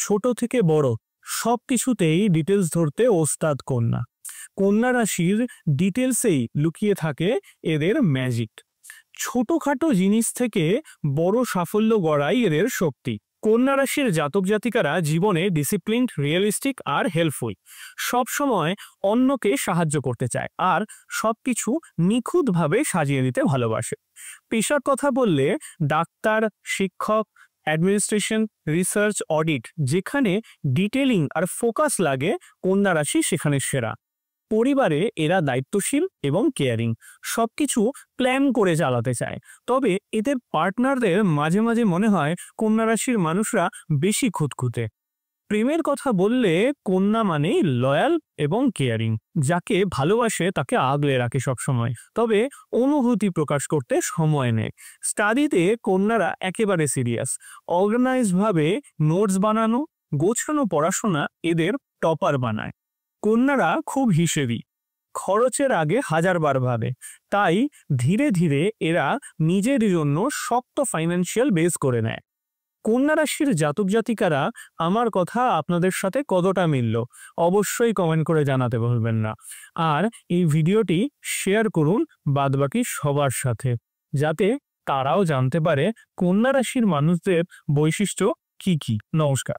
ছোট থেকে বড় সবকিছুতেই ডিটেলস ধরতে ওস্তাদ কন্যা। কন্যা রাশির ডিটেলসেই লুকিয়ে থাকে এদের ম্যাজিক। ছোটখাটো জিনিস থেকে বড় সাফল্য গড়াই এদের শক্তি। কন্যা রাশির জাতক জাতিকারা জীবনে ডিসিপ্লিনড, রিয়েলিস্টিক আর হেল্পফুল। সবসময় অন্যকে সাহায্য করতে চায় আর সবকিছু নিখুঁতভাবে সাজিয়ে দিতে ভালোবাসে। পেশার কথা বললে ডাক্তার, শিক্ষক, অ্যাডমিনিস্ট্রেশন, রিসার্চ, অডিট, যেখানে ডিটেলিং আর ফোকাস লাগে কন্যা রাশি সেখানে সেরা। পরিবারে এরা দায়িত্বশীল এবং কেয়ারিং, সবকিছু প্ল্যান করে চালাতে চায়। তবে এদের পার্টনারদের মাঝে মাঝে মনে হয় কন্যা রাশির মানুষরা বেশি খুঁতখুঁতে। প্রেমের কথা বললে কন্যা মানেই লয়াল এবং কেয়ারিং, যাকে ভালোবাসে তাকে আগলে রাখে সবসময়, তবে অনুভূতি প্রকাশ করতে সময় নেয়। স্টাডিতে কন্যারা একেবারে সিরিয়াস, অর্গানাইজ ভাবে নোটস বানানো, গোছানো পড়াশোনা এদের টপার বানায়। কন্যারা খুব হিসেবি, খরচের আগে হাজারবার ভাবে, তাই ধীরে ধীরে এরা নিজের জন্য শক্ত ফাইন্যান্সিয়াল বেস করে নেয়। কন্যা রাশির জাতক জাতিকারা আমার কথা আপনাদের সাথে কতটা মিলল অবশ্যই কমেন্ট করে জানাতে ভুলবেন না। আর এই ভিডিওটি শেয়ার করুন বাদবাকি সবার সাথে, যাতে তারাও জানতে পারে কন্যা রাশির মানুষদের বৈশিষ্ট্য কি কি। নমস্কার।